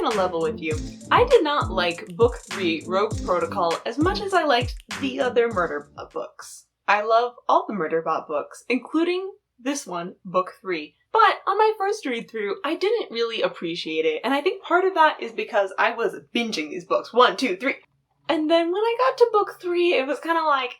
gonna level with you. I did not like Book 3, Rogue Protocol, as much as I liked the other Murderbot books. I love all the Murderbot books, including this one, Book 3. But on my first read through, I didn't really appreciate it, and I think part of that is because I was binging these books, 1, 2, 3. And then when I got to Book 3, it was kind of like,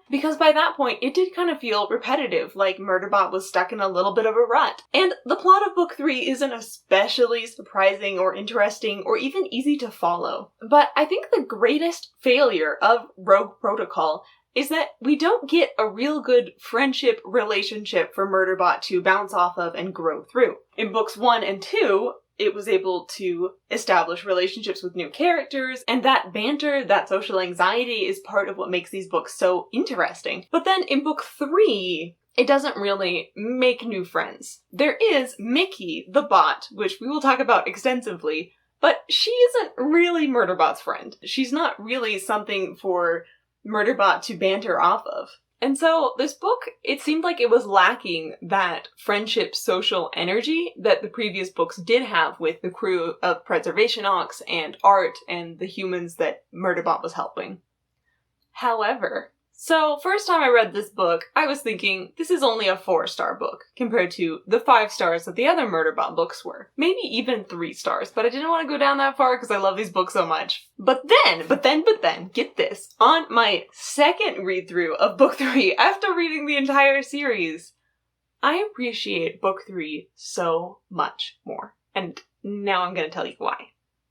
because by that point, it did kind of feel repetitive, like Murderbot was stuck in a little bit of a rut. And the plot of Book 3 isn't especially surprising or interesting or even easy to follow. But I think the greatest failure of Rogue Protocol is that we don't get a real good friendship relationship for Murderbot to bounce off of and grow through. In Books 1 and 2, it was able to establish relationships with new characters, and that banter, that social anxiety is part of what makes these books so interesting. But then in Book 3, it doesn't really make new friends. There is Mickey, the bot, which we will talk about extensively, but she isn't really Murderbot's friend. She's not really something for Murderbot to banter off of. And so this book, it seemed like it was lacking that friendship social energy that the previous books did have with the crew of Preservation Ox and Art and the humans that Murderbot was helping. However, so first time I read this book, I was thinking this is only a 4-star book compared to the 5 stars that the other Murderbot books were. Maybe even 3 stars, but I didn't want to go down that far because I love these books so much. But then, get this. On my second read through of Book 3, after reading the entire series, I appreciate Book 3 so much more. And now I'm going to tell you why.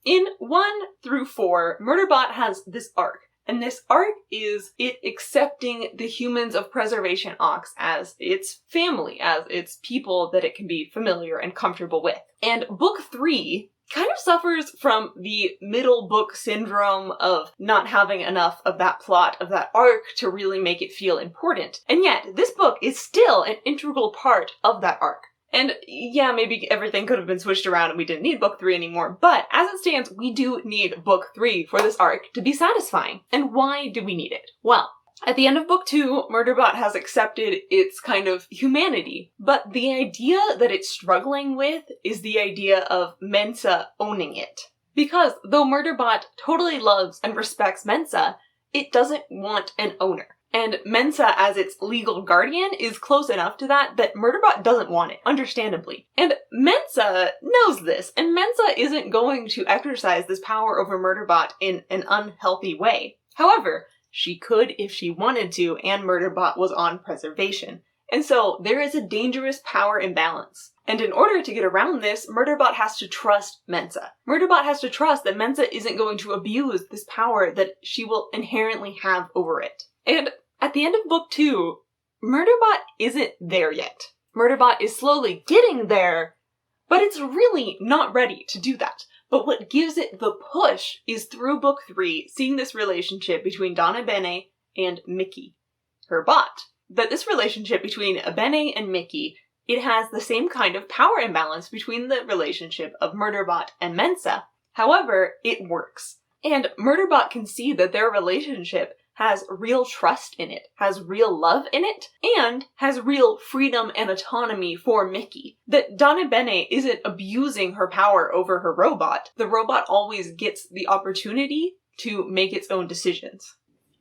In 1 through 4, Murderbot has this arc. And this arc is it accepting the humans of Preservation Ox as its family, as its people that it can be familiar and comfortable with. And Book 3 kind of suffers from the middle book syndrome of not having enough of that plot, of that arc, to really make it feel important. And yet, this book is still an integral part of that arc. And yeah, maybe everything could have been switched around and we didn't need Book 3 anymore, but as it stands, we do need Book 3 for this arc to be satisfying. And why do we need it? Well, at the end of Book 2, Murderbot has accepted its kind of humanity, but the idea that it's struggling with is the idea of Mensa owning it. Because though Murderbot totally loves and respects Mensa, it doesn't want an owner. And Mensa, as its legal guardian, is close enough to that Murderbot doesn't want it, understandably. And Mensa knows this, and Mensa isn't going to exercise this power over Murderbot in an unhealthy way. However, she could if she wanted to, and Murderbot was on preservation. And so there is a dangerous power imbalance. And in order to get around this, Murderbot has to trust Mensa. Murderbot has to trust that Mensa isn't going to abuse this power that she will inherently have over it. And at the end of Book 2, Murderbot isn't there yet. Murderbot is slowly getting there, but it's really not ready to do that. But what gives it the push is through Book 3, seeing this relationship between Donna Bene and Mickey, her bot. That this relationship between Bene and Mickey, it has the same kind of power imbalance between the relationship of Murderbot and Mensa. However, it works. And Murderbot can see that their relationship has real trust in it, has real love in it, and has real freedom and autonomy for Mickey. That Donna Bene isn't abusing her power over her robot. The robot always gets the opportunity to make its own decisions.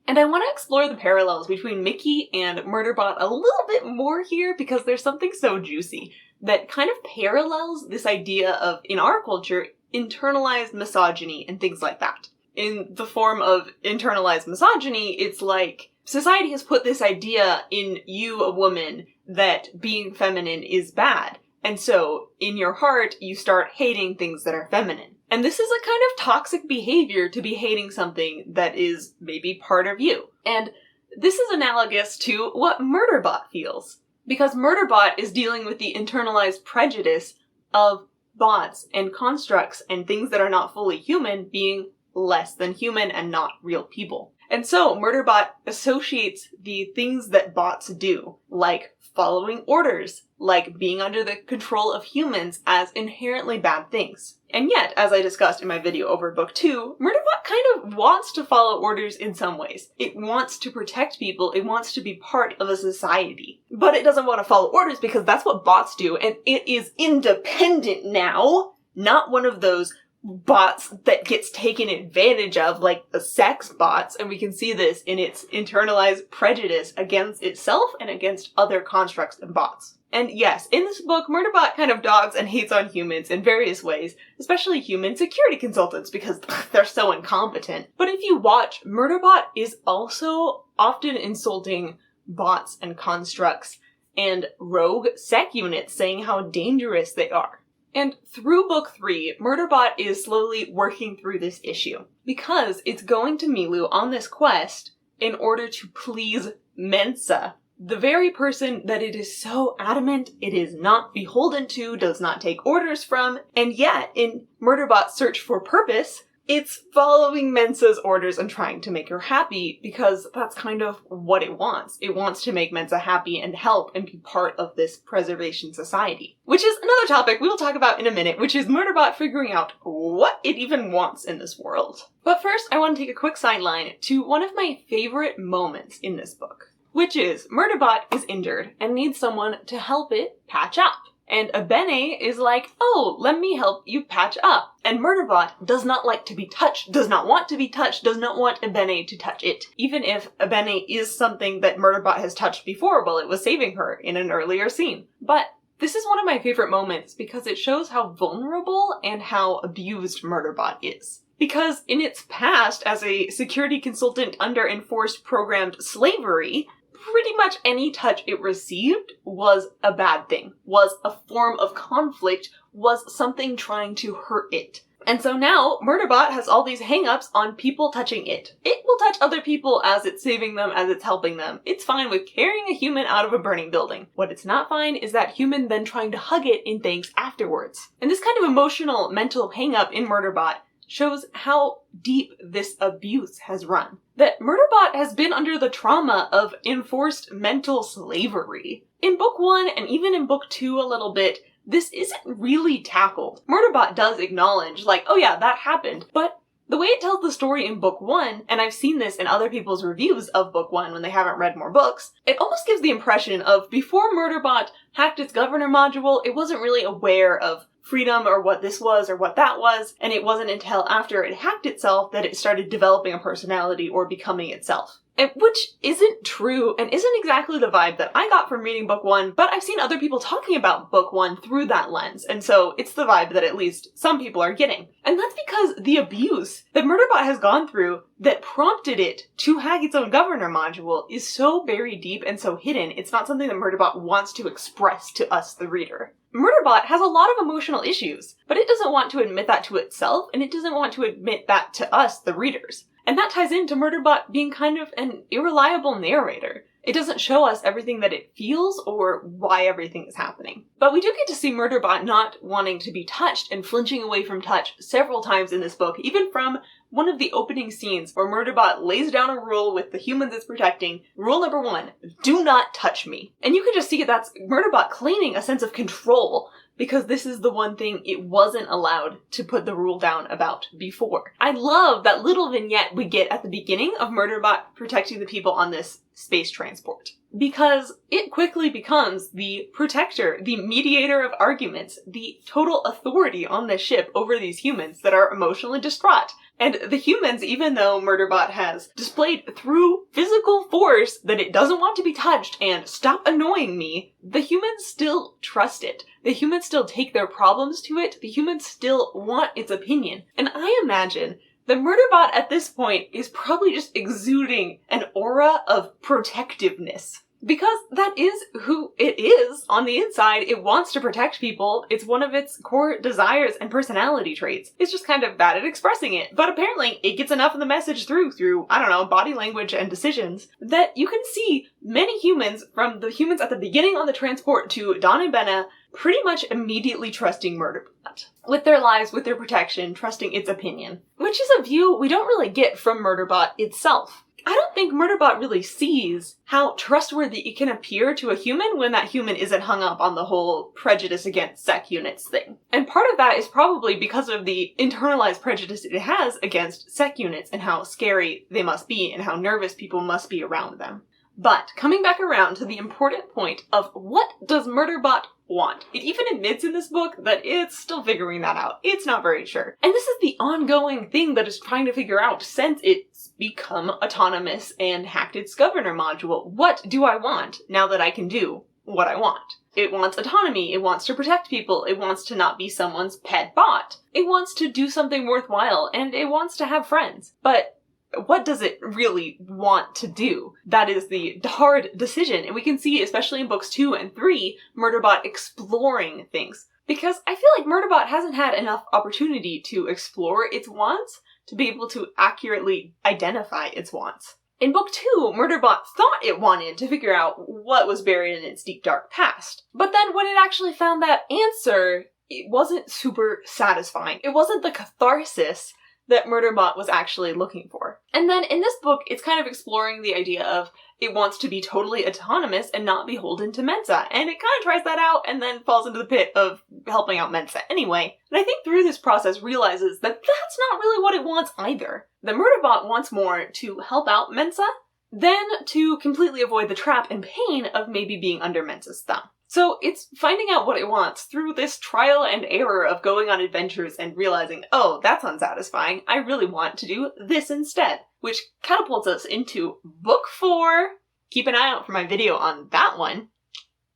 And I want to explore the parallels between Mickey and Murderbot a little bit more here because there's something so juicy that kind of parallels this idea of, in our culture, internalized misogyny and things like that. In the form of internalized misogyny, it's like society has put this idea in you, a woman, that being feminine is bad. And so, in your heart, you start hating things that are feminine. And this is a kind of toxic behavior to be hating something that is maybe part of you. And this is analogous to what Murderbot feels. Because Murderbot is dealing with the internalized prejudice of bots and constructs and things that are not fully human being less than human and not real people. And so Murderbot associates the things that bots do, like following orders, like being under the control of humans, as inherently bad things. And yet, as I discussed in my video over Book 2, Murderbot kind of wants to follow orders in some ways. It wants to protect people, it wants to be part of a society. But it doesn't want to follow orders because that's what bots do, and it is independent now, not one of those bots that gets taken advantage of, like the sex bots, and we can see this in its internalized prejudice against itself and against other constructs and bots. And yes, in this book, Murderbot kind of dogs and hates on humans in various ways, especially human security consultants, because they're so incompetent. But if you watch, Murderbot is also often insulting bots and constructs and rogue sec units, saying how dangerous they are. And through book 3, Murderbot is slowly working through this issue, because it's going to Milu on this quest in order to please Mensa, the very person that it is so adamant it is not beholden to, does not take orders from, and yet in Murderbot's search for purpose, it's following Mensa's orders and trying to make her happy, because that's kind of what it wants. It wants to make Mensa happy and help and be part of this preservation society. Which is another topic we will talk about in a minute, which is Murderbot figuring out what it even wants in this world. But first, I want to take a quick sideline to one of my favorite moments in this book, which is Murderbot is injured and needs someone to help it patch up. And Abene is like, oh, let me help you patch up. And Murderbot does not like to be touched, does not want to be touched, does not want Abene to touch it. Even if Abene is something that Murderbot has touched before while it was saving her in an earlier scene. But this is one of my favorite moments because it shows how vulnerable and how abused Murderbot is. Because in its past as a security consultant under enforced programmed slavery, pretty much any touch it received was a bad thing, was a form of conflict, was something trying to hurt it. And so now, Murderbot has all these hang-ups on people touching it. It will touch other people as it's saving them, as it's helping them. It's fine with carrying a human out of a burning building. What it's not fine is that human then trying to hug it in thanks afterwards. And this kind of emotional, mental hang-up in Murderbot shows how deep this abuse has run. That Murderbot has been under the trauma of enforced mental slavery. In book 1, and even in book 2 a little bit, this isn't really tackled. Murderbot does acknowledge, like, oh yeah, that happened, but the way it tells the story in book 1, and I've seen this in other people's reviews of book 1 when they haven't read more books, it almost gives the impression of before Murderbot hacked its governor module, it wasn't really aware of freedom or what this was or what that was, and it wasn't until after it hacked itself that it started developing a personality or becoming itself. Which isn't true and isn't exactly the vibe that I got from reading book 1, but I've seen other people talking about book 1 through that lens, and so it's the vibe that at least some people are getting. And that's because the abuse that Murderbot has gone through that prompted it to hack its own governor module is so buried deep and so hidden, it's not something that Murderbot wants to express to us, the reader. Murderbot has a lot of emotional issues, but it doesn't want to admit that to itself, and it doesn't want to admit that to us, the readers. And that ties into Murderbot being kind of an irreliable narrator. It doesn't show us everything that it feels or why everything is happening. But we do get to see Murderbot not wanting to be touched and flinching away from touch several times in this book, even from one of the opening scenes where Murderbot lays down a rule with the humans it's protecting. Rule number 1, do not touch me. And you can just see that's Murderbot claiming a sense of control because this is the one thing it wasn't allowed to put the rule down about before. I love that little vignette we get at the beginning of Murderbot protecting the people on this space transport, because it quickly becomes the protector, the mediator of arguments, the total authority on the ship over these humans that are emotionally distraught. And the humans, even though Murderbot has displayed through physical force that it doesn't want to be touched and stop annoying me, the humans still trust it. The humans still take their problems to it. The humans still want its opinion. And I imagine the Murderbot at this point is probably just exuding an aura of protectiveness. Because that is who it is on the inside. It wants to protect people. It's one of its core desires and personality traits. It's just kind of bad at expressing it. But apparently it gets enough of the message through, I don't know, body language and decisions, that you can see many humans, from the humans at the beginning on the transport to Dawn and Benna, pretty much immediately trusting Murderbot. With their lives, with their protection, trusting its opinion. Which is a view we don't really get from Murderbot itself. I don't think Murderbot really sees how trustworthy it can appear to a human when that human isn't hung up on the whole prejudice against sec units thing. And part of that is probably because of the internalized prejudice it has against sec units and how scary they must be and how nervous people must be around them. But coming back around to the important point of what does Murderbot want. It even admits in this book that it's still figuring that out. It's not very sure. And this is the ongoing thing that it's trying to figure out since it's become autonomous and hacked its governor module. What do I want now that I can do what I want? It wants autonomy, it wants to protect people, it wants to not be someone's pet bot. It wants to do something worthwhile, and it wants to have friends. But what does it really want to do? That is the hard decision, and we can see, especially in books 2 and 3, Murderbot exploring things. Because I feel like Murderbot hasn't had enough opportunity to explore its wants to be able to accurately identify its wants. In book 2, Murderbot thought it wanted to figure out what was buried in its deep dark past. But then when it actually found that answer, it wasn't super satisfying. It wasn't the catharsis that Murderbot was actually looking for. And then in this book, it's kind of exploring the idea of it wants to be totally autonomous and not beholden to Mensa. And it kind of tries that out and then falls into the pit of helping out Mensa anyway. And I think through this process realizes that that's not really what it wants either. The Murderbot wants more to help out Mensa than to completely avoid the trap and pain of maybe being under Mensa's thumb. So it's finding out what it wants through this trial and error of going on adventures and realizing, oh, that's unsatisfying. I really want to do this instead. Which catapults us into book 4. Keep an eye out for my video on that one.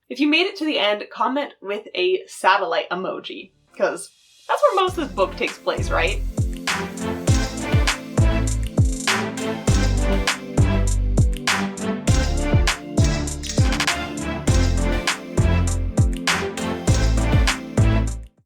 If you made it to the end, comment with a satellite emoji, because that's where most of this book takes place, right?